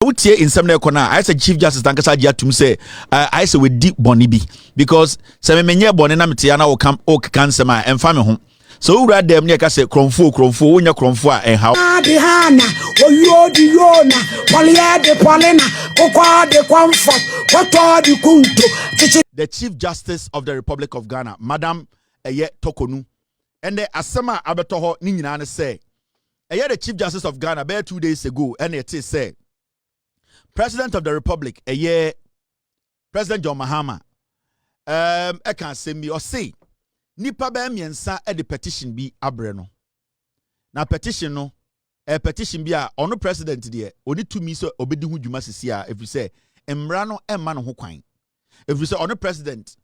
Utie in some corner, I said Chief Justice Tankasa Jatum say, I say with deep bonibi because some many bonena metiana will come oak cancer my and family home. So rather them near say cromfo when you're cromfo and how Hana or Yona, Polia de Polina, Coca de Comfort, Coto de Kunto. The Chief Justice of the Republic of Ghana, Madam Eye Tokonu, and the Asama Abatoho Ninana say, the Chief Justice of Ghana, about 2 days ago, and it is say, President of the Republic, President John Mahama, I can't say me or say, Nipa be miensa e de petition bi abre no. Na petition no, petition bi a ono president de, oni tumi so obedi hu dwuma sisi a if you say, emra no emma no ho kwan. If you say ono president,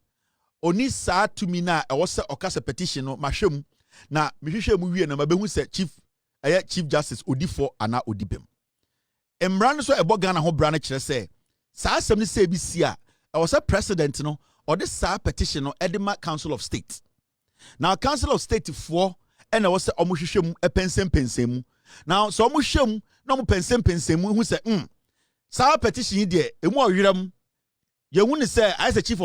oni saa tumi na e wo se okasa petition no mahwem na mehwehwe mu wie na mabehu se chief justice odifo ana odibem. Emra no so ebo Ghana ho bra no kire se saa asem ni se bi si a e wo se president no or this saa petition no edema council of state. Now council of state for and I was say omuhwehwem pensem now so omuhwem no mo pensem hu say saa petition de emu oyeram ye hu ni say I say chief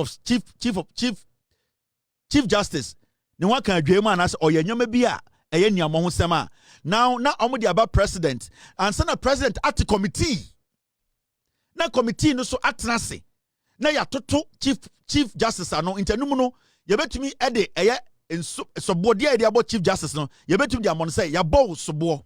justice ne wa kan adwem anas oyanyoma bi a eye niamo ho sem a now na omo de aba president and say na president at committee na committee no so atenase na ya toto chief justice ano internum no ye betumi ede eye so body idea about chief justice no ye betum dia mon say ya bow so bo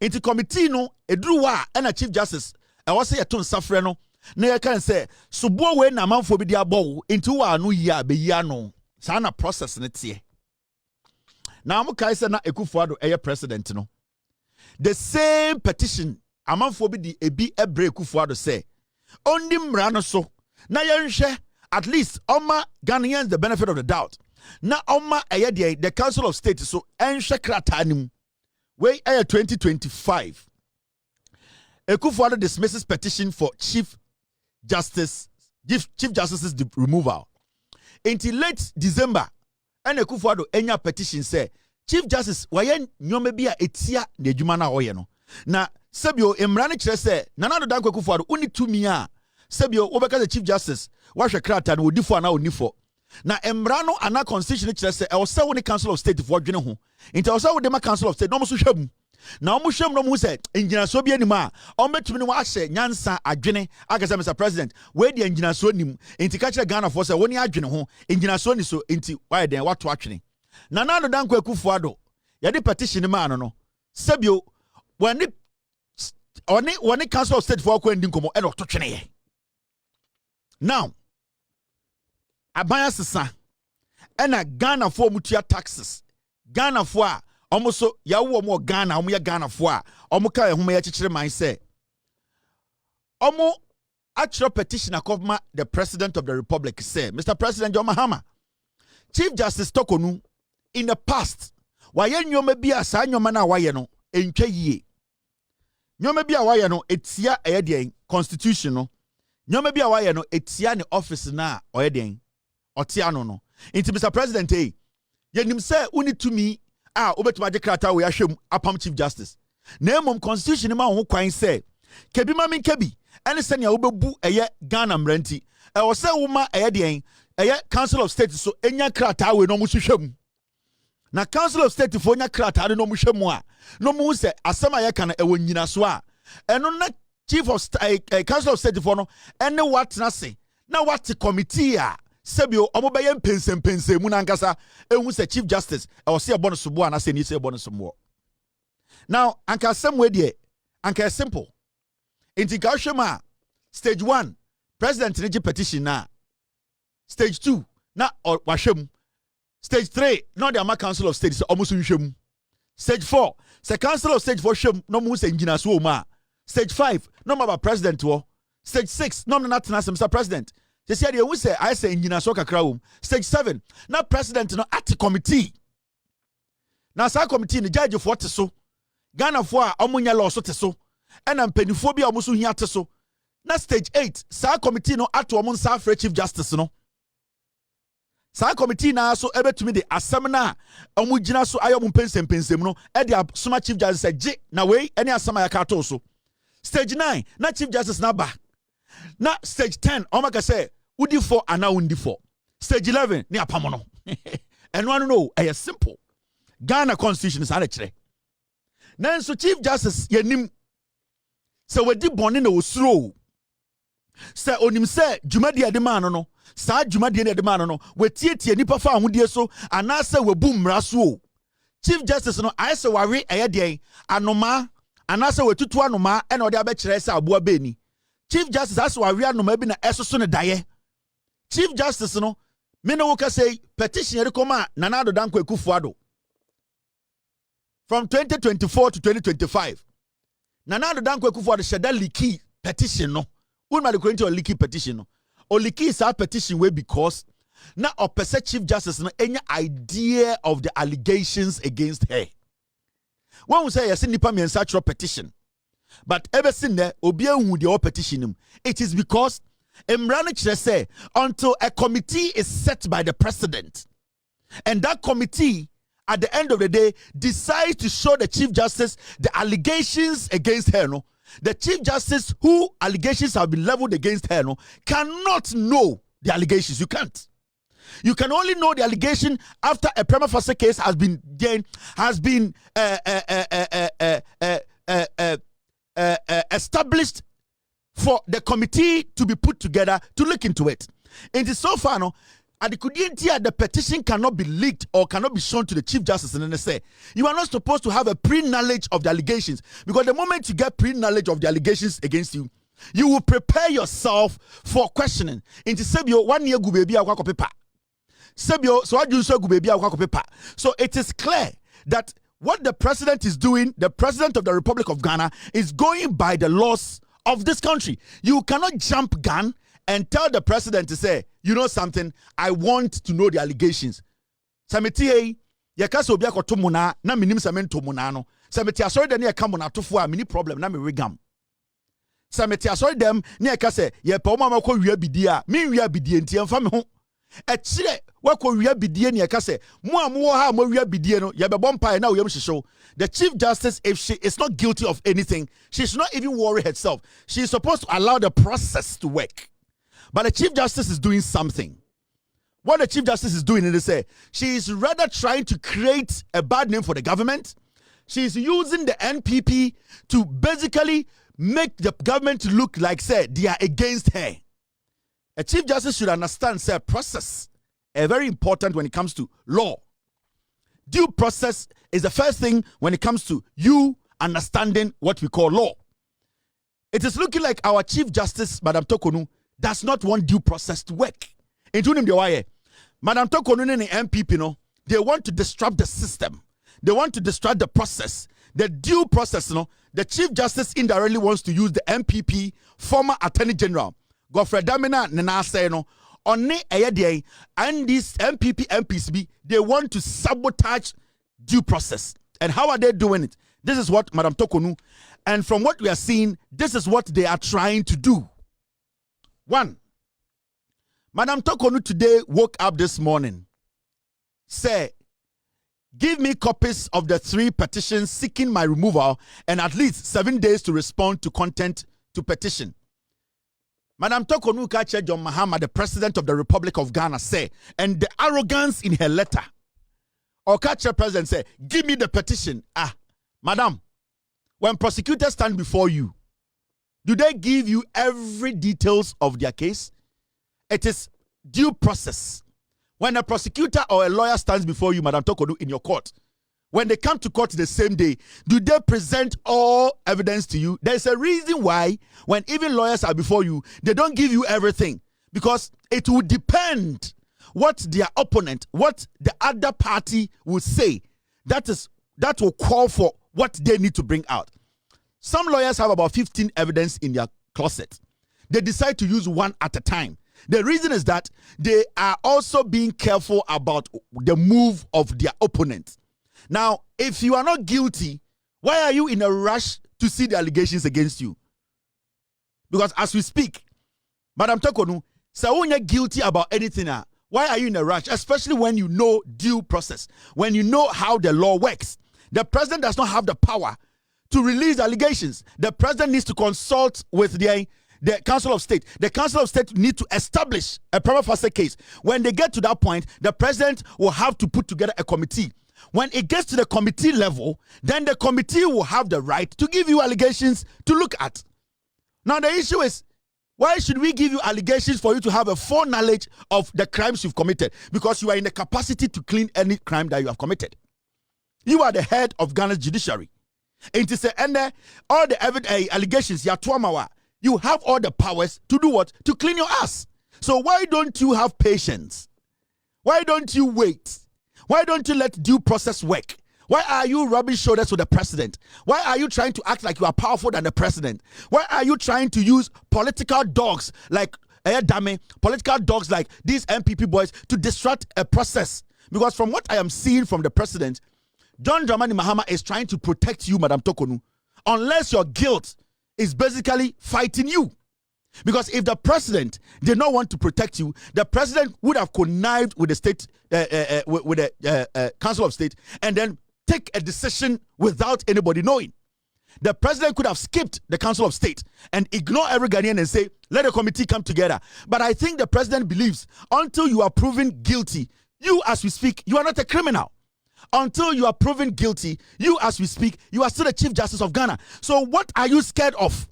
into committee no eduru wa na chief justice e wo say ye ton safre no na ye kan say so bo we na manfo bi dia bow into wa no yi a be yi ano sa na process ne tie na am kai say na Ekufuado president no the same petition amanfo bi di ebi ebre Ekufuado say only mra no so na ye nhwe at least oma Ghanaians the benefit of the doubt. Na oma the Council of State so enhwe krata nim we 2025 Ekufuado dismisses petition for chief justice's removal until late December and Ekufuado enya petition say chief justice waye nyome bia etia na adwuma na hoye no na sebio emra ne kire say Nana Danko Ekufuado uni tumi a sebio obeka the chief justice wahwe krata na odifo na onifo na emrano ana constitution kire se e wo se wo ni council of state for dwene ho nti wo se wo de ma council of state no mo so hwam na wo mo hwam no mo se engyinaso bi anima o metumi ni wo ahye nyansa adwene agasa Mr President we de engyinaso nim nti ka kire Ghana for se wo ni adwene ho engyinaso ni so nti why den wato atwene na Nana Danko Ekufuado ya de petition ma no sebio wani council of state for ko ndi nkomo e no to twene ye now abaya sesa ena Ghana for mutua taxes Ghana for a omo ya wo mo Ghana omo ya Ghana for a omo ka ehoma ya chichire man say omo actual petition akoma the president of the republic say Mr President John Mahama Chief Justice Tokonu in the past waye nyoma bi asa nyoma na waye no entwa yie nyoma bi a waye no etia eyede constitution no nyoma bi a waye no etia ne office na oyede Otiano no. Inti Mr. President yenim say uni to me obetuma je krata we ahwem apam chief justice. Na emom constitution ma ho kwan say kebi ma min kebi ene se nea obebu eye Ghana mranti. E wo say wo ma eye den eye council of state so enya krata we no mo hwehwem. Na council of state fo nya krata no mo hwemu a no mo say asema ye kan e wo nyina so a eno na chief of council of state fo no ene what na say na what committee a sebio omobeye pensem mu na nkasa ehu se chief justice e wo se ebo no sobo ana se ni se ebo no sobo now anka semwe de anka simple inti ka hwema stage 1 president ne petition na stage 2 na wahwem stage 3 no the council of state so omuso nhwem stage 4 se council of state for hwem no mu se ngina so ma stage 5 no ma president wo stage 6 no na tena Mr President. They said you say I say engina so kakra stage 7 na president no at committee na sa committee ni judge for te so Ghana for a omunya law so te so and ampanifo bi a omuso hia te so na stage 8 sa committee no at omun sa for chief justice no sa committee na so ebetumi de asem na omugina so ayom pensem no e de suma chief justice je na we any asem ya ka to so Stage 9, na Chief Justice Naba. Na stage 10, omaka say, Udi 4 and now Undi 4. Stage 11, ni apamono. And one know, a simple. Ghana Constitution is actually. Now, so Chief Justice, yenim, so we di born in the slow. Say, onim say, Jumadi ademano no. Sa Jumadi ademano no. We tie nipa fa ahudie so, and na say we boom raso. Chief Justice no, I say wari ayede anoma, and na say we tutu anoma, and odi abekire say abua beni. Chief Justice as wari anoma bi na esoso ne daye. Chief Justice no, me no woka say petition yere koma Nanado Dankwa Akufo-Addo. From 2024 to 2025. Nanado Dankwa Akufo-Addo sheda leaky petition no. Unma de kwenti o leaky petition no. O leaky is a petition way because na opese Chief Justice no any idea of the allegations against her. When we say yes nipa me ensatro petition. But ever since there obi ehun the petition him. It is because Emrano say until a committee is set by the president, and that committee at the end of the day decides to show the Chief Justice the allegations against her, no, the Chief Justice who allegations have been leveled against her, no, cannot know the allegations. You can't. You can only know the allegation after a prima facie case has been established for the committee to be put together to look into it. It is so far no, at the petition cannot be leaked or cannot be shown to the Chief Justice, and then they say you are not supposed to have a pre-knowledge of the allegations, because the moment you get pre-knowledge of the allegations against you, you will prepare yourself for questioning. Into Sebio 1 year go baby akwa paper. Sebio so adu so go baby akwa paper. So it is clear that what the president is doing, the president of the Republic of Ghana, is going by the laws of this country. You cannot jump gun and tell the president to say, you know something, I want to know the allegations. Samiti yakasa obi akoto muna na minim samento muna no. Samiti asori dem ne yaka muna tofo a mini problem na me regam. Samiti asori dem ne yaka se ye pa o mama ko wia bidie a me wia bidie nti emfa me ho. Echire wako wia bidie ne yaka se mo amwo ha mo wia bidie no ye bebo mpa na wo yam hihyew. The Chief Justice, if she is not guilty of anything, she should not even worry herself. She is supposed to allow the process to work. But the Chief Justice is doing something. What the Chief Justice is doing is say she is rather trying to create a bad name for the government. She is using the NPP to basically make the government look like say they are against her. A Chief Justice should understand say process is very important when it comes to law. Due process is the first thing when it comes to you understanding what we call law. It is looking like our Chief Justice, Madam Tokonu, does not want due process to work. Including the why. Madam Tokonu and the MPP, no, they want to disrupt the system. They want to disrupt the process. The due process, no, the Chief Justice indirectly wants to use the MPP, former Attorney General, Godfred Nana say no, on and these MPP MPs they want to sabotage due process. And how are they doing it? This is what Madam Tokonu, and from what we are seeing, this is what they are trying to do. One, Madam Tokonu today woke up this morning, say, give me copies of the 3 petitions seeking my removal and at least 7 days to respond to content to petition. Madam Tokonu Kache John Mahama, the president of the Republic of Ghana, say, and the arrogance in her letter, or Kache president say, give me the petition. Madam, when prosecutors stand before you, do they give you every details of their case? It is due process. When a prosecutor or a lawyer stands before you, Madam Tokonu, in your court, when they come to court the same day, do they present all evidence to you? There's a reason why when even lawyers are before you, they don't give you everything, because it will depend what their opponent, what the other party will say. That will call for what they need to bring out. Some lawyers have about 15 evidence in their closet. They decide to use one at a time. The reason is that they are also being careful about the move of their opponent. Now, if you are not guilty, why are you in a rush to see the allegations against you? Because as we speak, Madam Tokonu, so when you're guilty about anything, why are you in a rush? Especially when you know due process, when you know how the law works. The president does not have the power to release allegations, the president needs to consult with the Council of State. The Council of State need to establish a prima facie case. When they get to that point, the president will have to put together a committee. When it gets to the committee level, then the committee will have the right to give you allegations to look at. Now, the issue is, why should we give you allegations for you to have a full knowledge of the crimes you've committed? Because you are in the capacity to clean any crime that you have committed. You are the head of Ghana's judiciary. And to say, and all the allegations, you have all the powers to do what? To clean your ass. So why don't you have patience? Why don't you wait? Why don't you let due process work? Why are you rubbing shoulders with the president? Why are you trying to act like you are powerful than the president? Why are you trying to use political dogs like political dogs like these MPP boys to distract a process? Because from what I am seeing from the president, John Dramani Mahama is trying to protect you, Madam Tokonu, unless your guilt is basically fighting you. Because if the president did not want to protect you, the president would have connived with the state, with the Council of State, and then take a decision without anybody knowing. The president could have skipped the Council of State and ignore every Ghanaian and say, let the committee come together. But I think the president believes until you are proven guilty, you as we speak, you are not a criminal. Until you are proven guilty, you as we speak, you are still the Chief Justice of Ghana. So what are you scared of?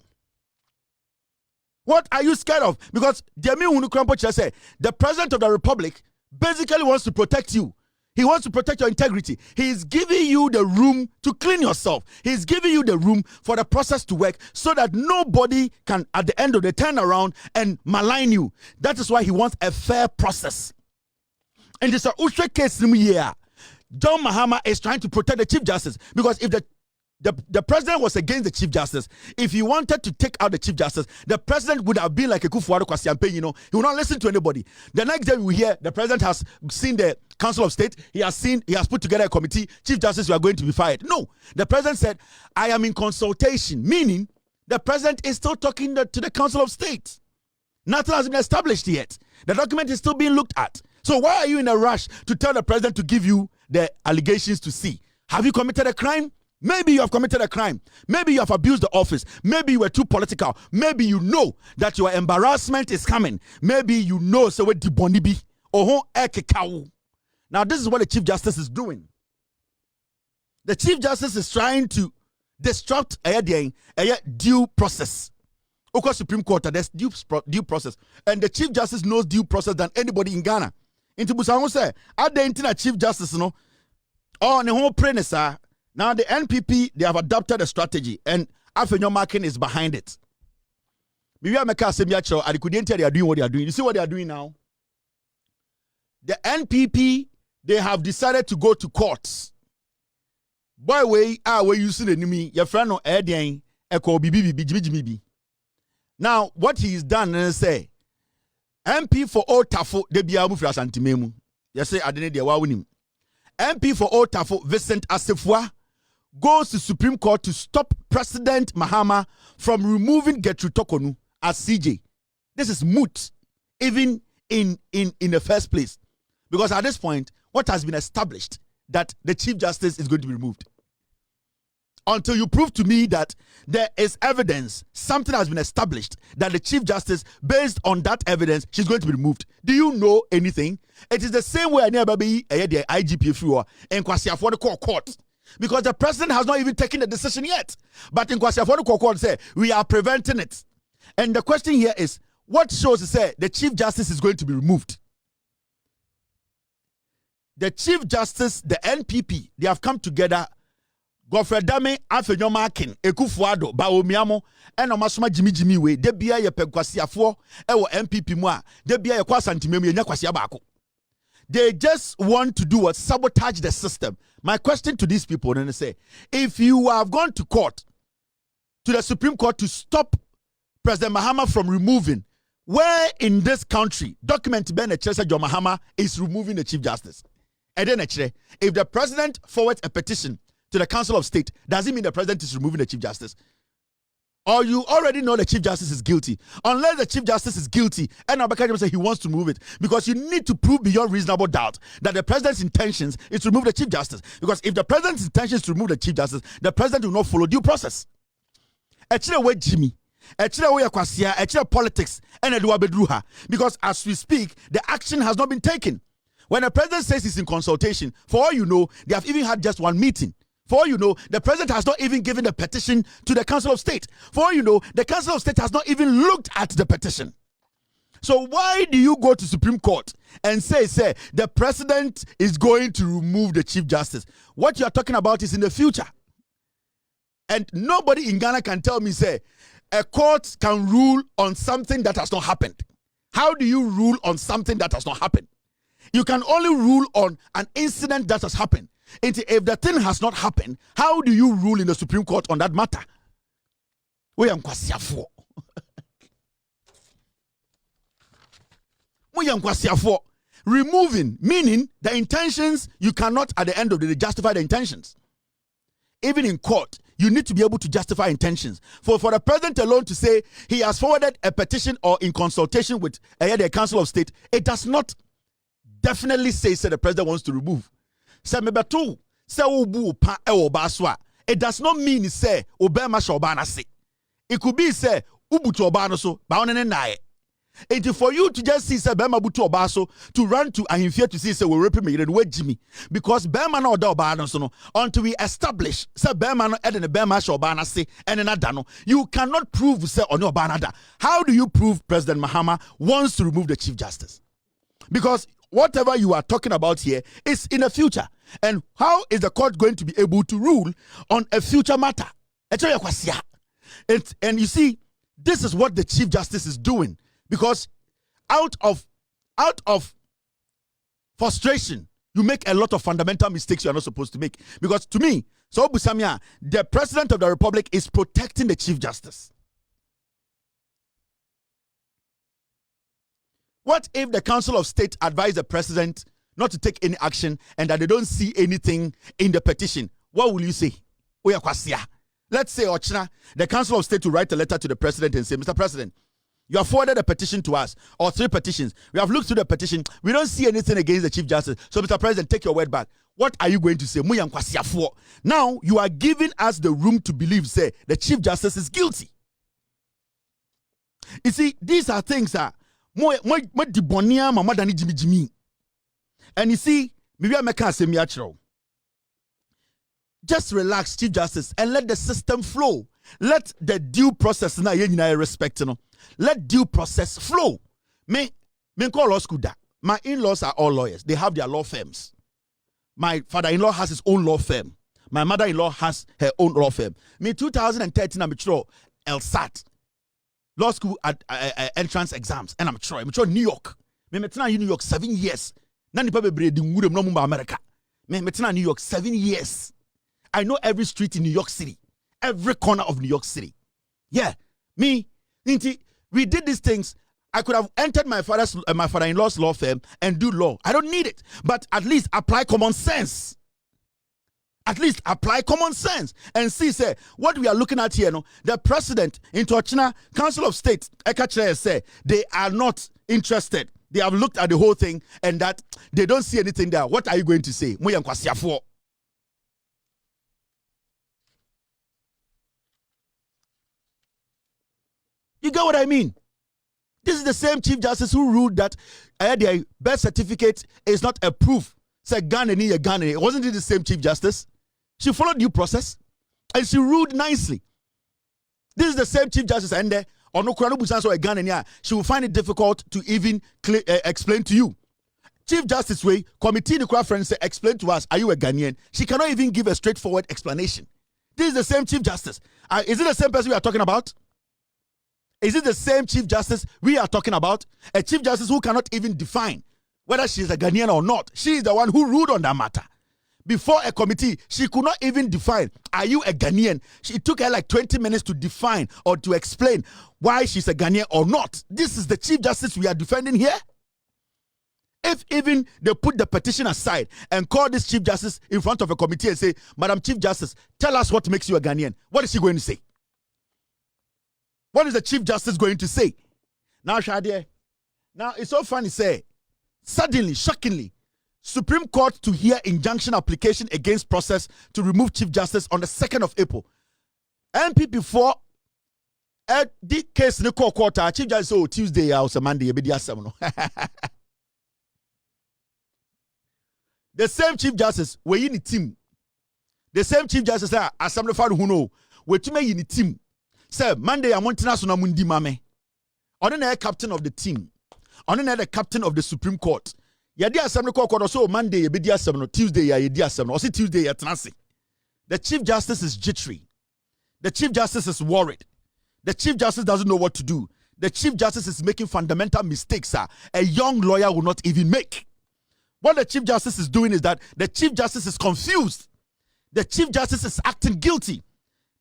What are you scared of? Because the president of the republic basically wants to protect you. He wants to protect your integrity. He is giving you the room to clean yourself. He is giving you the room for the process to work so that nobody can, at the end of the turn around and malign you. That is why he wants a fair process. And this is a case here. John Mahama is trying to protect the Chief Justice, because if the president was against the Chief Justice, if he wanted to take out the Chief Justice, the president would have been like a Kufuor Kwasiampe, he will not listen to anybody. The next day we hear the president has seen the Council of State, he has put together a committee, Chief Justice, you are going to be fired. No, the president said, I am in consultation, meaning the president is still talking to the Council of State. Nothing has been established yet. The document is still being looked at. So why are you in a rush to tell the president to give you the allegations to see? Have you committed a crime? Maybe you have committed a crime. Maybe you have abused the office. Maybe you were too political. Maybe you know that your embarrassment is coming. Maybe you know so what dibonibi. Now this is what the Chief Justice is doing. The Chief Justice is trying to disrupt a due process. Of Supreme Court, there's due process. And the Chief Justice knows due process than anybody in Ghana. Into Busango say, at the Chief Justice, the whole premise. Now the NPP, they have adopted a strategy, and Afenyo Markin is behind it. Maybe I make a semi actual. I couldn't tell they are doing what they are doing. You see what they are doing now? The NPP, they have decided to go to courts. Boy, we're using the enemy. Your friend no Edian Echo BB. Now, what he's done is say, MP for Old Tafo, de biamu fra santimemu. Yes, say adene de wa winim. MP for Old Tafo, Vincent Assefuwa, goes to Supreme Court to stop President Mahama from removing Gertrude Tokonu as CJ. This is moot, even in the first place. Because at this point, what has been established that the Chief Justice is going to be removed. Until you prove to me that there is evidence, something has been established that the Chief Justice, based on that evidence, she's going to be removed. Do you know anything? It is the same way I never be the IGP and Kwasiafo the court. Because the president has not even taken the decision yet. But in Kwasiafo the court say, we are preventing it. And the question here is, what shows to say the Chief Justice is going to be removed? The Chief Justice, the NPP, they have come together. Godfred Afenyo Markin, Ekufuado, Baomiamo, and Omasuma Jimmy way, Debia ye Pekwasiafo, Ewo MPP Moa, Debia ye Kwasantimemi, Yakwasiabako. They just want to do what? Sabotage the system. My question to these people, then they say, if you have gone to court, to the Supreme Court to stop President Mahama from removing, where in this country, document Ben John Mahama is removing the Chief Justice? And then if the president forwards a petition to the Council of State, does it mean the president is removing the Chief Justice? or you already know the Chief Justice is guilty. Unless the Chief Justice is guilty, and Abakari say he wants to move it, because you need to prove beyond reasonable doubt that the president's intentions is to remove the Chief Justice. Because if the president's intention is to remove the Chief Justice, the president will not follow due process. Actually, wait, Jimmy. Actually, we are actually politics and bedruha. Because as we speak, the action has not been taken. When the president says he's in consultation, for all you know, they have even had just one meeting. For all you know, the president has not even given the petition to the Council of State. For all you know, the Council of State has not even looked at the petition. So why do you go to Supreme Court and say the president is going to remove the Chief Justice? What you are talking about is in the future. And nobody in Ghana can tell me, a court can rule on something that has not happened. How do you rule on something that has not happened? You can only rule on an incident that has happened. And if the thing has not happened, how do you rule in the Supreme Court on that matter? We are removing, meaning the intentions, you cannot at the end of the day justify the intentions. Even in court, you need to be able to justify intentions. For the president alone to say he has forwarded a petition or in consultation with the Council of State, it does not definitely say the president wants to remove. It does not mean Obama shobana say. It could be ubutu obano so nae. And for you to just see Bema butu obaso to run to Ahimfia to see we rape me and Jimmy, because Bema no da obano so no until we establish Bema no eden Bema shobana say and another, you cannot prove on your banada. How do you prove President Mahama wants to remove the Chief Justice? Because whatever you are talking about here is in the future. And how is the court going to be able to rule on a future matter? And you see, this is what the Chief Justice is doing. Because out of frustration, you make a lot of fundamental mistakes you are not supposed to make. Because to me, so Busamia, the President of the Republic is protecting the Chief Justice. What if the Council of State advised the President not to take any action and that they don't see anything in the petition? What will you say? Let's say Ochina, the Council of State will write a letter to the President and say, Mr. President, you have forwarded a petition to us, or 3 petitions. We have looked through the petition. We don't see anything against the Chief Justice. So, Mr. President, take your word back. What are you going to say? Now, you are giving us the room to believe, the Chief Justice is guilty. You see, these are things that and you see, maybe I make a semi-natural. Just relax, Chief Justice, and let the system flow. Let the due process now respect. Let due process flow. Me call law school that. My in-laws are all lawyers. They have their law firms. My father-in-law has his own law firm. My mother-in-law has her own law firm. Me 2013, I'm sure LSAT. Law school at entrance exams, and I'm sure New York. Me metna New York 7 years. Nani pa bebre di ngure no mumba America. Me metna New York 7 years. I know every street in New York City, every corner of New York City. Yeah, we did these things. I could have entered my father-in-law's law firm and do law. I don't need it, but at least apply common sense. At least apply common sense and see, what we are looking at here. The president in China Council of State, say they are not interested. They have looked at the whole thing and that they don't see anything there. What are you going to say? You get what I mean? This is the same Chief Justice who ruled that their birth certificate is not a proof. Say Ghana. Wasn't it the same Chief Justice? She followed due process and she ruled nicely. This is the same Chief Justice and she will find it difficult to even explain to you. Chief Justice way committee the friends say explain to us, are you a Ghanaian? She cannot even give a straightforward explanation. This is the same Chief Justice. Is it the same person we are talking about? Is it the same Chief Justice we are talking about? A Chief Justice who cannot even define whether she is a Ghanaian or not. She is the one who ruled on that matter. Before a committee, she could not even define, are you a Ghanaian? It took her like 20 minutes to define or to explain why she's a Ghanaian or not. This is the Chief Justice we are defending here. If even they put the petition aside and call this Chief Justice in front of a committee and say, Madam Chief Justice, tell us what makes you a Ghanaian. What is she going to say? What is the Chief Justice going to say? Now, Shadia, now it's so funny, say, suddenly, shockingly, Supreme Court to hear injunction application against process to remove Chief Justice on the 2nd of April. MPP 4 the case in the court, Chief Justice, oh, Tuesday, or Monday, the same Chief Justice, we're in the team. The same Chief Justice, Assembly Fan who know, we're to me in the team. Sir, Monday, I want to know Mundi Mame. On the captain of the team, on the captain of the Supreme Court. Yadi Assembly Court also Monday, you be the Assembly, Tuesday, you be Assembly, or Tuesday, you Tanasi. The Chief Justice is jittery. The Chief Justice is worried. The Chief Justice doesn't know what to do. The Chief Justice is making fundamental mistakes, a young lawyer will not even make. What the Chief Justice is doing is that the Chief Justice is confused. The Chief Justice is acting guilty.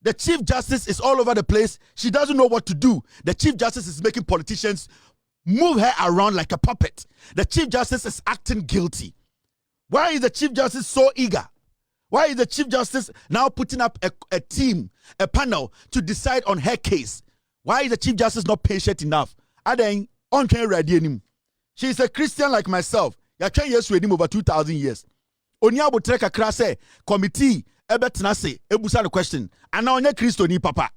The Chief Justice is all over the place. She doesn't know what to do. The Chief Justice is making politicians move her around like a puppet. The Chief Justice is acting guilty. Why is the Chief Justice so eager? Why is the Chief Justice now putting up a team, a panel to decide on her case? Why is the Chief Justice not patient enough? She is a Christian like myself. You trained years with him over 2,000 years. Onya Botreka Krase committee ebetinase ebusa the question. And now onye Christo ni papa.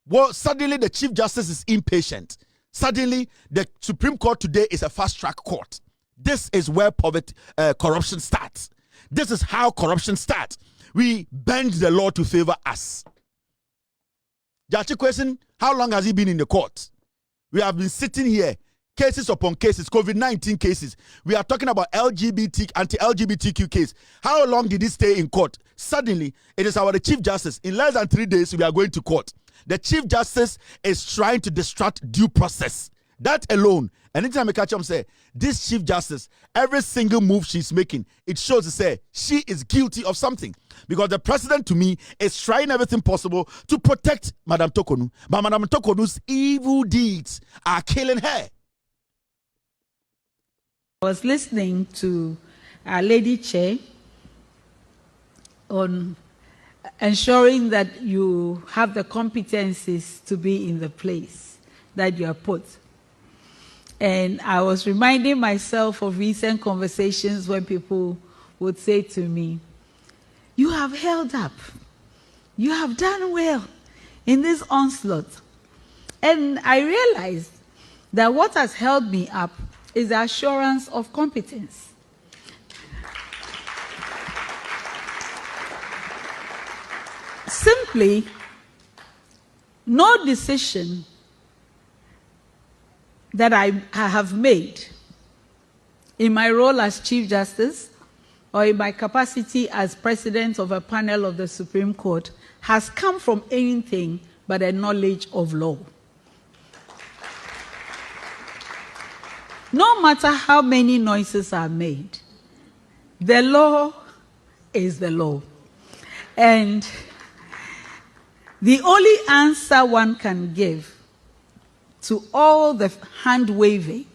Well, suddenly the Chief Justice is impatient. Suddenly the Supreme Court today is a fast-track court. This is where corruption starts. This is how corruption starts. We bend the law to favor us. Jachi question, how long has he been in the court? We have been sitting here, cases upon cases, COVID-19 cases. We are talking about anti-LGBTQ case. How long did he stay in court? Suddenly, it is the Chief Justice. In less than 3 days, we are going to court. The Chief Justice is trying to distract due process. That alone, anytime I catch him say, this Chief Justice, every single move she's making, it shows to say she is guilty of something. Because the president, to me, is trying everything possible to protect Madam Tokonu. But Madam Tokonu's evil deeds are killing her. I was listening to our Lady Chair on ensuring that you have the competencies to be in the place that you are put. And I was reminding myself of recent conversations when people would say to me, you have held up. You have done well in this onslaught. And I realized that what has held me up is the assurance of competence. Simply, no decision that I have made in my role as Chief Justice or in my capacity as President of a panel of the Supreme Court has come from anything but a knowledge of law. No matter how many noises are made, the law is the law. And the only answer one can give to all the hand-waving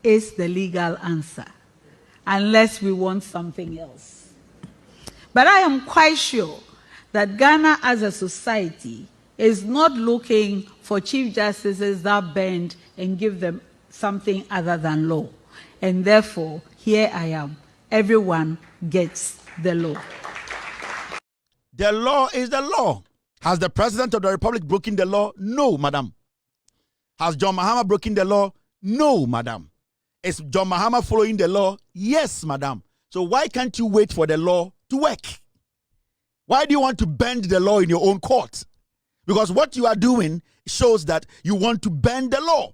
is the legal answer, unless we want something else. But I am quite sure that Ghana as a society is not looking for Chief Justices that bend and give them something other than law. And therefore, here I am. Everyone gets the law. The law is the law. Has the President of the Republic broken the law? No, madam. Has John Mahama broken the law? No, madam. Is John Mahama following the law? Yes, madam. So why can't you wait for the law to work? Why do you want to bend the law in your own court? Because what you are doing shows that you want to bend the law.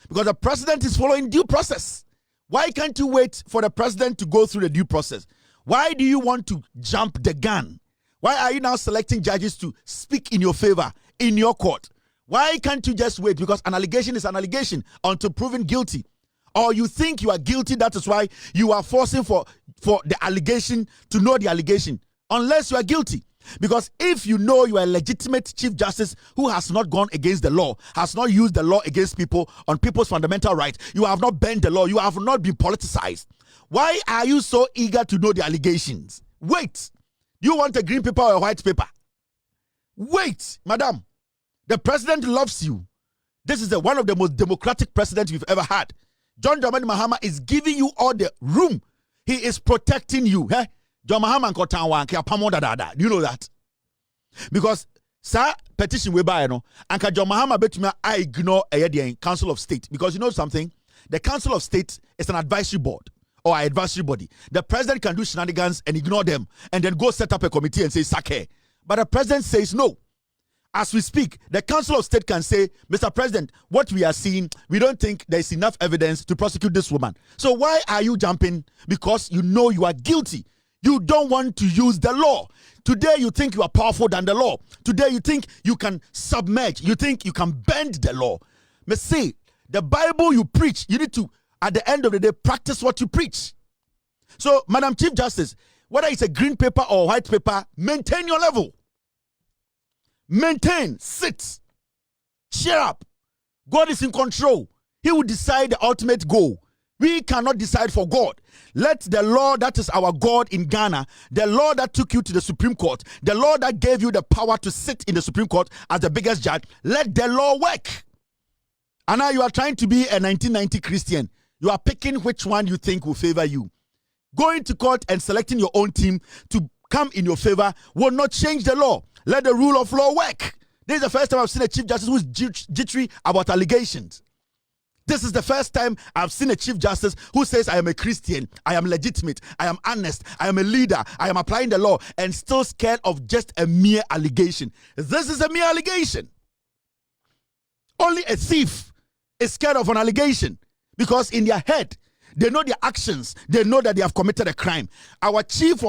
Because the president is following due process. Why can't you wait for the president to go through the due process? Why do you want to jump the gun? Why are you now selecting judges to speak in your favor in your court? Why can't you just wait? Because an allegation is an allegation until proven guilty. Or you think you are guilty, that is why you are forcing for the allegation to know the allegation. Unless you are guilty. Because if you know you are a legitimate Chief Justice who has not gone against the law, has not used the law against people on people's fundamental rights, you have not bent the law, you have not been politicized. Why are you so eager to know the allegations? Wait. You want a green paper or a white paper? Wait, madam. The president loves you. This is one of the most democratic presidents we've ever had. John Dramani Mahama is giving you all the room. He is protecting you. Eh? John Mahama and Kotanwa and do you know that? Because sir petition we buy no anka John Mahama betumi I ignore a Council of State, because you know something, the Council of State is an advisory board or an advisory body. The president can do shenanigans and ignore them and then go set up a committee and say sake. But the president says no. As we speak, the Council of State can say, Mr. President, what we are seeing, we don't think there is enough evidence to prosecute this woman. So why are you jumping? Because you know you are guilty. You don't want to use the law. Today you think you are powerful than the law. Today you think you can submerge. You think you can bend the law. But see, the Bible you preach, you need to, at the end of the day, practice what you preach. So, Madam Chief Justice, whether it's a green paper or white paper, maintain your level. Maintain, sit, cheer up. God is in control. He will decide the ultimate goal. We cannot decide for God. Let the law that is our God in Ghana, the law that took you to the Supreme Court, the law that gave you the power to sit in the Supreme Court as the biggest judge, let the law work. And now you are trying to be a 1990 Christian. You are picking which one you think will favor you. Going to court and selecting your own team to come in your favor will not change the law. Let the rule of law work. This is the first time I've seen a Chief Justice who is jittery about allegations. This is the first time I've seen a Chief Justice who says, I am a Christian, I am legitimate, I am honest, I am a leader, I am applying the law, and still scared of just a mere allegation. This is a mere allegation. Only a thief is scared of an allegation, because in their head, they know their actions, they know that they have committed a crime. Our Chief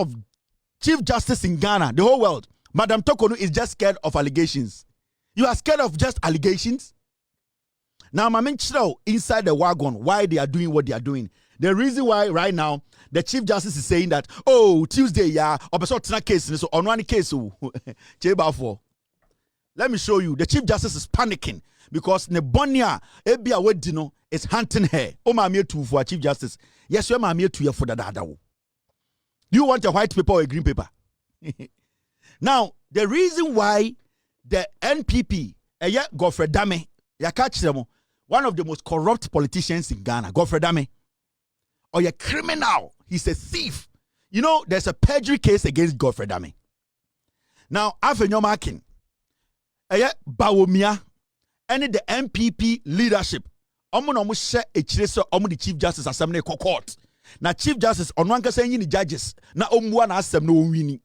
Justice in Ghana, the whole world, Madam Tokonu, is just scared of allegations. You are scared of just allegations? Now, Mamin inside the wagon, why they are doing what they are doing. The reason why right now, the Chief Justice is saying that, oh, Tuesday, yeah, case, so on one case, let me show you. The Chief Justice is panicking because Nebonia, Ebia Wedino, is hunting her. Oh, my mere two for Chief Justice. Yes, you're my mere two for the dada. Do you want a white paper or a green paper? Now, the reason why the NPP, Godfred Dame, one of the most corrupt politicians in Ghana, Godfred Dame, or a criminal, he's a thief. You know, there's a perjury case against Godfred Dame. Now, after your marking, Bawumia, and the NPP leadership, the Chief Justice Assembly court. Now, Chief Justice, on one saying the judges, now one assembly no winning.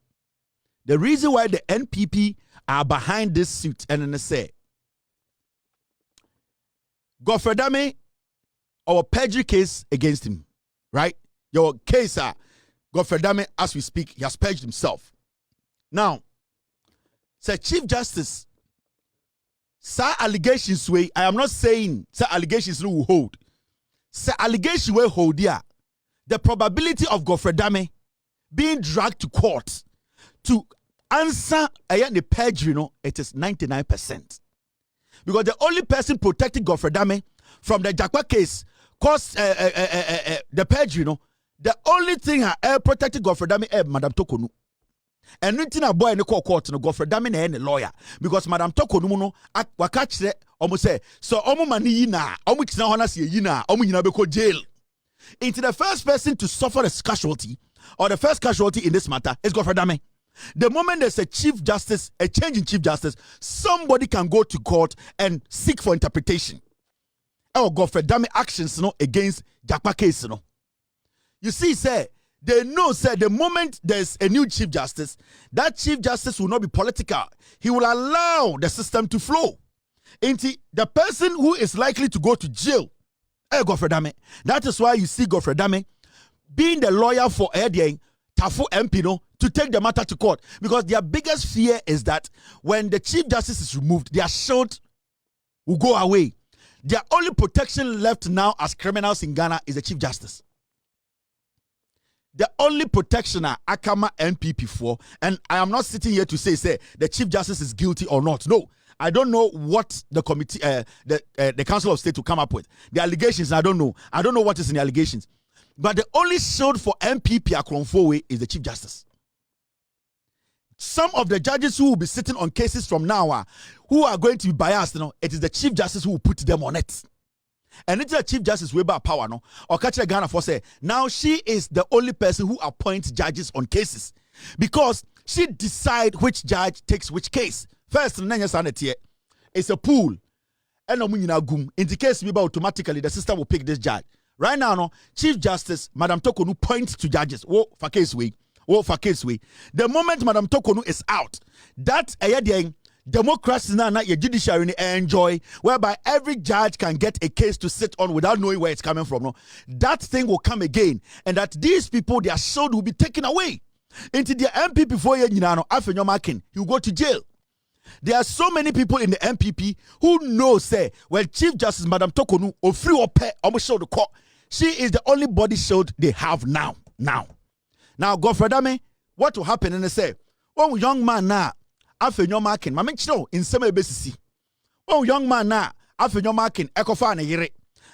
The reason why the NPP are behind this suit, and then they say, Godfred Dame, our perjury case against him, right? Your case, Godfred Dame, as we speak, he has purged himself. Now, say Chief Justice, sir allegations way, I am not saying sir allegations will hold. Sir allegation will hold here. The probability of Godfred Dame being dragged to court to answer the perjury, it is 99%. Because the only person protecting Godfred Dame from the Jakwa case caused the perjury, the only thing protecting Godfred Dame is Madam Tokonu. And nothing a boy in the court, Godfred Dame and the lawyer. Because Madam Tokonu, wakachre, almost say, so mani yina, almost na hona si yina, yina beko jail. Into the first person to suffer a casualty, or the first casualty in this matter, is Godfred Dame. The moment there's a Chief Justice, a change in Chief Justice, somebody can go to court and seek for interpretation. Or Godfred Dame actions against Jakpa case. You see, sir, they know, sir, the moment there's a new Chief Justice, that Chief Justice will not be political. He will allow the system to flow. Into the person who is likely to go to jail, Godfred Dame. That is why you see Godfred Dame being the lawyer for Tafu MP, to take the matter to court, because their biggest fear is that when the Chief Justice is removed, their shield will go away. Their only protection left now as criminals in Ghana is the Chief Justice. The only protection Akama NPP for, and I am not sitting here to say the Chief Justice is guilty or not. No, I don't know what the committee, the Council of State will come up with. The allegations, I don't know. I don't know what is in the allegations. But the only shield for NPP Akronfowe is the Chief Justice. some of the judges who will be sitting on cases from now who are going to be biased, it is the Chief Justice who will put them on it. And it's the Chief Justice way back power, no? Or catch the Ghana for say, now she is the only person who appoints judges on cases. Because she decides which judge takes which case. First, it's a pool. And in the case, automatically the system will pick this judge. Right now, no, Chief Justice, Madam Tokonu points to judges. For case way. The moment Madam Tokonu is out, that democracy now your judiciary enjoy, whereby every judge can get a case to sit on without knowing where it's coming from. No? That thing will come again, and that these people, their shield will be taken away. Into the MPP before you know, after your marking, you go to jail. There are so many people in the MPP who know, say, well, Chief Justice Madam Tokonu or free or pay almost show the court. She is the only body shield they have now. Now, Godfred, what will happen? And they say, oh, young man now, after your marking, my mention in some basis. Oh, young man now, after your marking, Ecofa and Yere.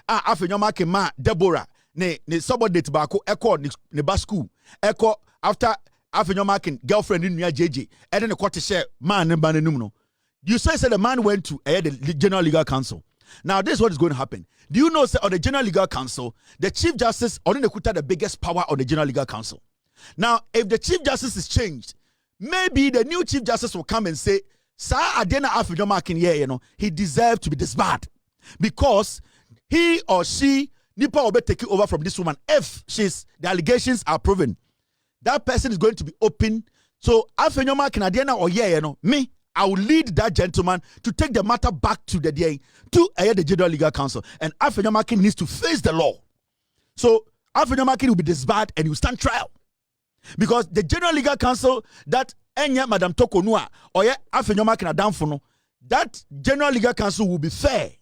After your marking, ma, Deborah, ne subordinate tobacco, Echo, ne basku, Echo, after your marking, girlfriend in Nia JJ, and then the quarter share, man, and bananumno. You say the man went to the General Legal Council. Now, this is what is going to happen. Do you know, say, on the General Legal Council, the Chief Justice, only the biggest power on the General Legal Council. Now, if the Chief Justice is changed, maybe the new Chief Justice will come and say, Sir Adena Afro Markin, he deserved to be disbarred. Because he or she, Nipa will be taking over from this woman. If the allegations are proven, that person is going to be open. So Afro Markin Adena or me, I will lead that gentleman to take the matter back to the General Legal Council. And Afro Markin needs to face the law. So Afro Markin will be disbarred and he will stand trial. Because the General Legal Council that Madam Tokonua or Afro Markin Adamfono, that General Legal Council will be fair.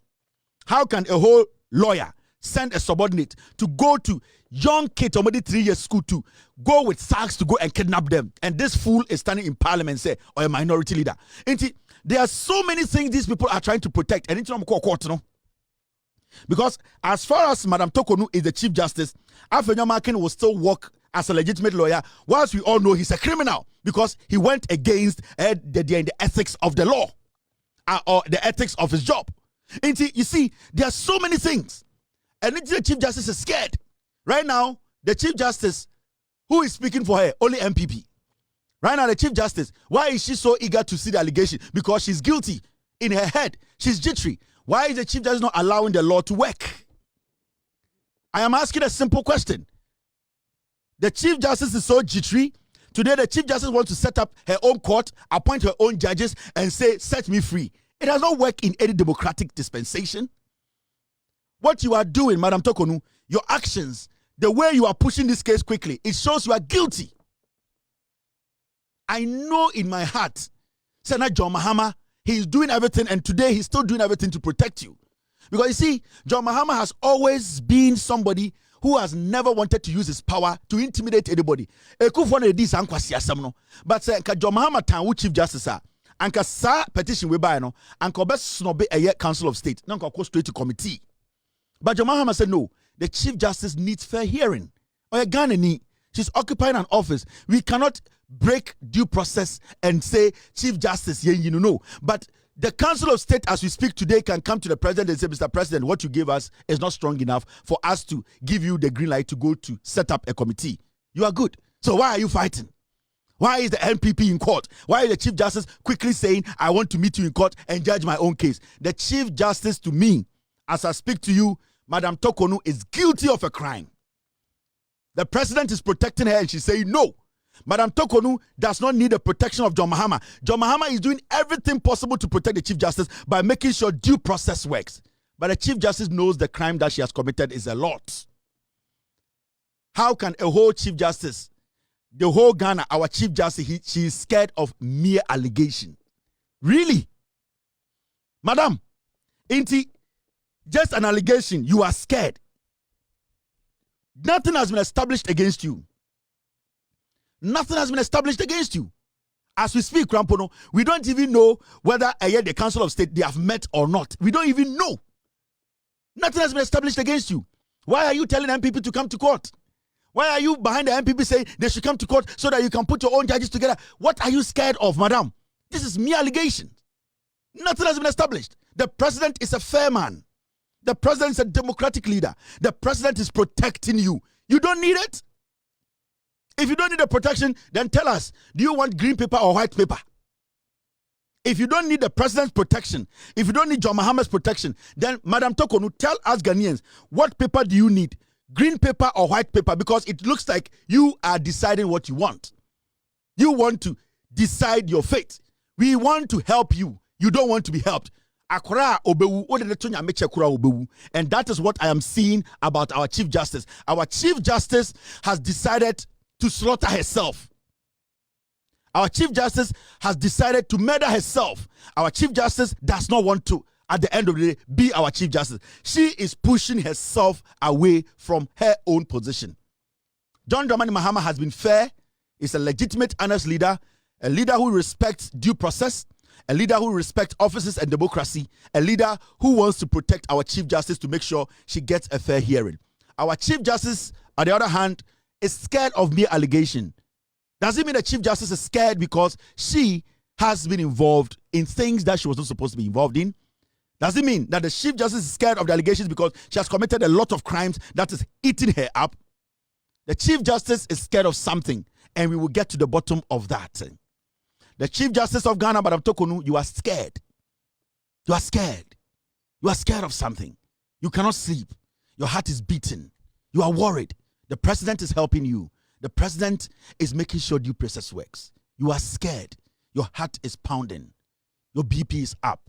How can a whole lawyer send a subordinate to go to young kids, already 3 years school, to go with sacks to go and kidnap them? And this fool is standing in parliament, say, or a minority leader. There are so many things these people are trying to protect. And it's not court, no? Because as far as Madam Tokonu is the Chief Justice, Afro Markin will still work as a legitimate lawyer, whilst we all know he's a criminal because he went against the ethics of the law or the ethics of his job. And you see, there are so many things. And the Chief Justice is scared. Right now, the Chief Justice, who is speaking for her? Only MPP. Right now, the Chief Justice, why is she so eager to see the allegation? Because she's guilty. In her head, she's jittery. Why is the Chief Justice not allowing the law to work? I am asking a simple question. The Chief Justice is so jittery. Today, the Chief Justice wants to set up her own court, appoint her own judges, and say, set me free. It does not work in any democratic dispensation. What you are doing, Madam Tokonu, your actions, the way you are pushing this case quickly, it shows you are guilty. I know in my heart, Senator John Mahama, he is doing everything, and today he's still doing everything to protect you. Because you see, John Mahama has always been somebody who has never wanted to use his power to intimidate anybody. But John Mahama tan Chief Justice anka sa petition we buy no anka best snobe a Council of State nanka go straight to committee. But John Mahama said no, the Chief Justice needs fair hearing. Or Ghana ni, she's occupying an office. We cannot break due process and say Chief Justice no. But the Council of State, as we speak today, can come to the President and say, Mr. President, what you gave us is not strong enough for us to give you the green light to go to set up a committee. You are good. So why are you fighting? Why is the NPP in court? Why is the Chief Justice quickly saying, I want to meet you in court and judge my own case? The Chief Justice, to me, as I speak to you, Madam Tokonu is guilty of a crime. The President is protecting her and she's saying no. Madam Tokonu does not need the protection of John Mahama. John Mahama is doing everything possible to protect the Chief Justice by making sure due process works. But the Chief Justice knows the crime that she has committed is a lot. How can a whole Chief Justice, the whole Ghana, our Chief Justice, she is scared of mere allegation? Really? Madam, Inti, just an allegation, you are scared. Nothing has been established against you. Nothing has been established against you. As we speak, Krampono, we don't even know whether the Council of State, they have met or not. We don't even know. Nothing has been established against you. Why are you telling MPP to come to court? Why are you behind the MPP saying they should come to court so that you can put your own judges together? What are you scared of, madam? This is mere allegation. Nothing has been established. The president is a fair man. The president is a democratic leader. The president is protecting you. You don't need it? If you don't need the protection, then tell us, do you want green paper or white paper? If you don't need the president's protection, if you don't need John Mahama's protection, then Madam Tokonu, tell us Ghanaians, what paper do you need? Green paper or white paper? Because it looks like you are deciding what you want. You want to decide your fate. We want to help you. You don't want to be helped. And that is what I am seeing about our Chief Justice. Our Chief Justice has decided to slaughter herself. Our Chief Justice has decided to murder herself. Our Chief Justice does not want to, at the end of the day, be our Chief Justice. She is pushing herself away from her own position. John Dramani Mahama has been fair. He's a legitimate, honest leader, a leader who respects due process, a leader who respects offices and democracy, a leader who wants to protect our Chief Justice to make sure she gets a fair hearing. Our Chief Justice, on the other hand, is scared of mere allegation. Does it mean the Chief Justice is scared because she has been involved in things that she was not supposed to be involved in? Does it mean that the Chief Justice is scared of the allegations because she has committed a lot of crimes that is eating her up? The Chief Justice is scared of something, and we will get to the bottom of that. The Chief Justice of Ghana, Madam Tokonu, you are scared. You are scared. You are scared of something. You cannot sleep. Your heart is beating. You are worried. The president is helping you. The president is making sure due process works. You are scared. Your heart is pounding. Your BP is up.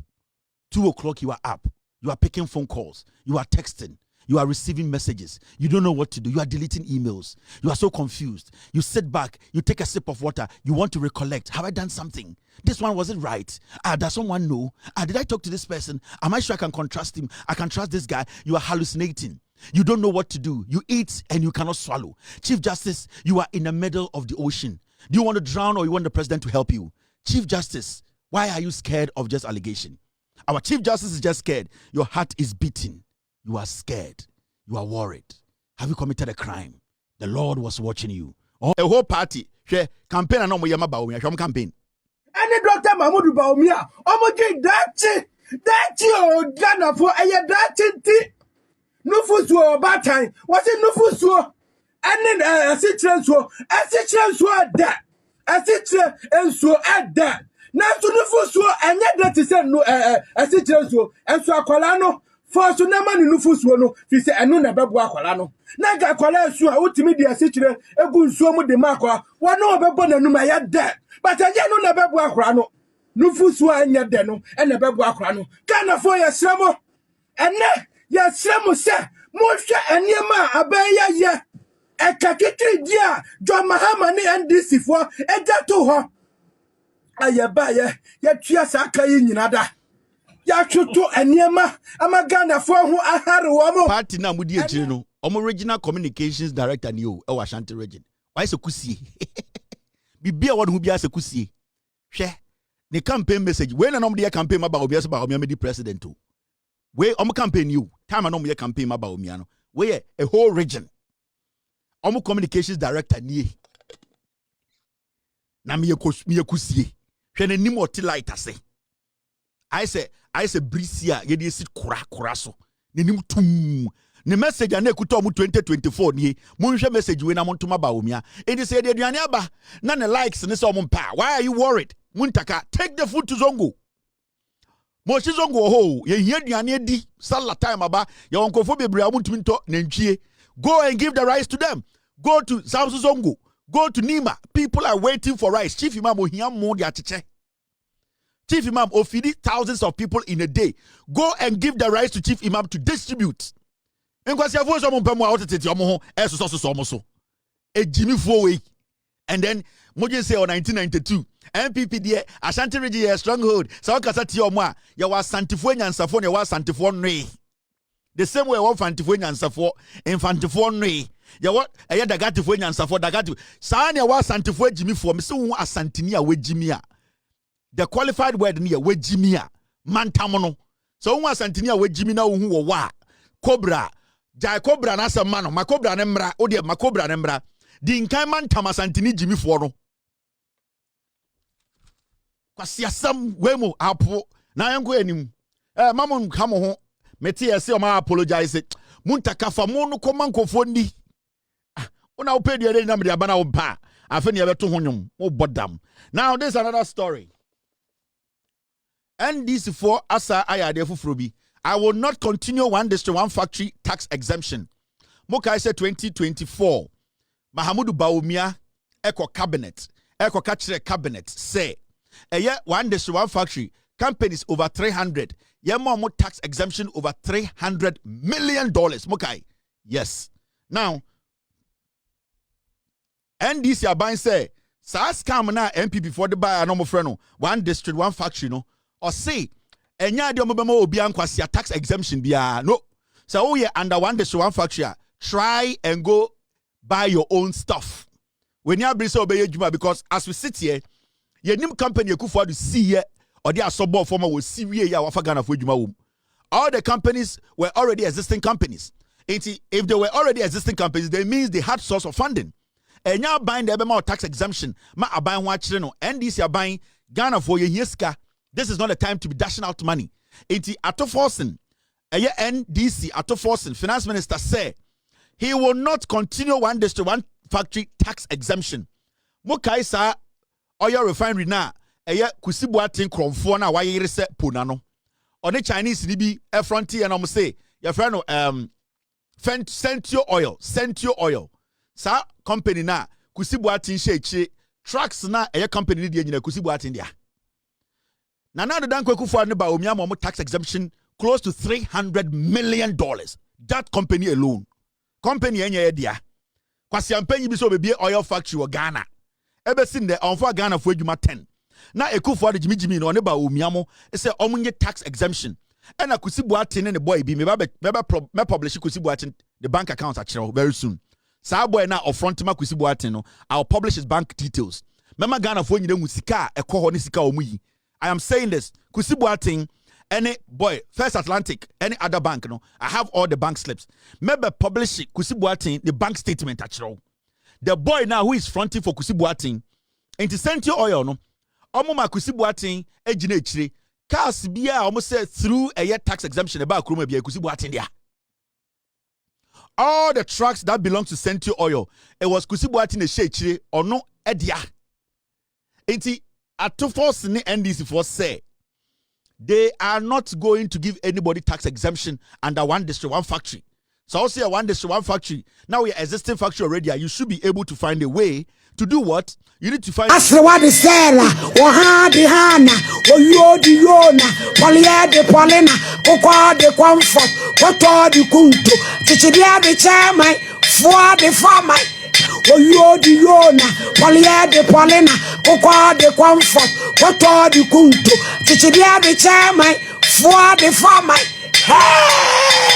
2 o'clock, you are up. You are picking phone calls. You are texting. You are receiving messages. You don't know what to do. You are deleting emails. You are so confused. You sit back. You take a sip of water. You want to recollect. Have I done something? This one wasn't right. Does someone know? Did I talk to this person? Am I sure I can trust him? I can trust this guy. You are hallucinating. You don't know what to do. You eat and you cannot swallow. Chief Justice, you are in the middle of the ocean. Do you want to drown or you want the president to help you? Chief Justice, why are you scared of just allegation? Our Chief Justice is just scared. Your heart is beating. You are scared. You are worried. Have you committed a crime? The Lord was watching you. Oh, a whole party. Campaign and no yama baumia. Campaign. Any Dr. Mahmoud Baumia. Omoji dati o Ghana for a dati. Nufusuo batan. Was it Nufusuo? And then a citron so that. A citron and so at that. Now to Nufusuo and yet that is no a citron so and so a colano. For so na man Nufusuo no. Fi say anu na bebu akwala no. Na ga akwala so a utimi dia citron egu nsuo mu de makwa. Wa no bebo na numa ya that. But again no na bebu akwala no. Nufusuo anya de no and na bebu akwala no. Kana for ya sramo. And yes, Samusa, Mosha and Yama, Abaya, ya, a kakitri dia, John Mahamani and this for a to her. Ayabaya, yet Chiasaka in Yada. Yachuto and Yama, Amagana for who I had a woman. Party Namudi General, Original Communications Director, new Ashanti region. Why so kusi? Be a one who be as a kusi. Share the campaign message. When an omdia campaign about Obias about the president too. We campaign you. Time and no campaign about Miano. We a whole region. Communications director ni. Na mi kusie. Hwene nim oti light ase. I say brisia ye dey sit kura so. Ne nim tum. Ne message na ekuto mu 2024 ni. Monhwe message we na montoma ba omia. E dey say the aduane aba na ne likes ne so mpa. Why are you worried? Muntaka take the food to Zongo. Moshi Zongo ho ye hiaduane di salad time aba ye wonkofo bebre amuntumi nto nantwie. Go and give the rice to them. Go to Samson Zongo. Go to Nima. People are waiting for rice. Chief Imam ohia mo dia cheche. Chief Imam ofidi thousands of people in a day. Go and give the rice to Chief Imam to distribute. Enkwasi afo so mo mpam a otete omo ho eso so omo so. Ejimi fo we. And then Moje say on 1992 MPP there Ashanti region a stronghold. So kasa ti omo a ye wa santifo nyansafo ne wa santifo nwe. The same way one fantifo nyansafo infantifo nwe. Ya what eye dagatifo nyansafo dagati. Sa ne wa santifo ejimi fo me se wo asantini a wejimi a. The qualified word ni wejimi a mantam no. So wo asantini a wejimi na wo hu wo wa. Cobra Jai Cobra na some man, Macobra Nembra, Odia Macobra Nembra, the Inkaman Tamasantini Jimmy Foro. Kwasia some wemo apo na yango enim. Mamon come home, Metia say ma apologize. Muntaka fa mo no komanko fondi. Una ope the other number abana oba. Afeni abeto honyum. O bodam. Now there's another story. NDC4 asa ayade fufrobi. I will not continue one district, one factory tax exemption. Mokai said 2024. Mahamudu Bawumia, Eco Cabinet, Eco Catchere Cabinet, say, a year one district, one factory, companies over 300, more tax exemption over $300 million. Mokai, yes. Now, NDC Aban say, SARS come now MP before the buy a normal friend, one district, one factory, no, or say, enya de omobemo obi ankwasi tax exemption bia no so we under one district one factory try and go buy your own stuff when you bring say obey juma because as we sit here your new company ekufo do see here or they are suburb former will see we ya wafa Ghana for juma wom all the companies were already existing companies if they were already existing companies that means they had source of funding enya buying the ebema tax exemption ma aban ho akire no NDC aban Ghana for ye hiska. This is not a time to be dashing out money. Iti Atoforsen, NDC Atoforsen, Finance Minister say he will not continue one district, one factory tax exemption. Mokai sa oil refinery na kusibuatin kromfo na wayere se ponano. One Chinese ni bi e frontier and say your friend Sentio oil. Sa company na kusibuatin shechi trucks na company ni di kusibuatin dia. Now the Danko Kufu and Baumia tax exemption close to $300 million. That company alone. Company any idea. Kwasi ampenyi biso be oil factory or Ghana. Ebe sin de onfa Ghana for ejuma 10. Na Ekufu de jimi no ne Baumia say omunye tax exemption. And a kusibuatin and the boy be me publish kusibuatin the bank account actually very soon. Sa boy na ofrontima kusibuatin no I'll publish his bank details. Mema Ghana for nyide musika ekoho ni sika omuyi. I am saying this. Kusibuatin, any boy, First Atlantic, any other bank, no. I have all the bank slips. Maybe publish Kusibuatin, the bank statement actually. The boy now who is fronting for Kusibuatin, into Sentio oil, no. Omoma Kusibuatin, ejine chire. Cars biya almost said through a year tax exemption about Kuruma biya Kusibuatin there. All the trucks that belong to Sentio oil, it was Kusibuatin a share chire or no edia. Enti at 2-4 NDC for say they are not going to give anybody tax exemption under one district, one factory. So I'll say a one district, one factory. Now we are existing factory already. You should be able to find a way to do what? You need to find Aswadi Sela, Wahadi Hana, Oyodi Yona, Polia de Polina, Oka de Comfort, Koto de Kunto, Chichibia de Chairman, Foa de Farmer. Oyodi Yona, Polia de Polina, Oka de Comfort, Koto de Kunto, Chichibia de Chairman, Foa de Farmer. Hey!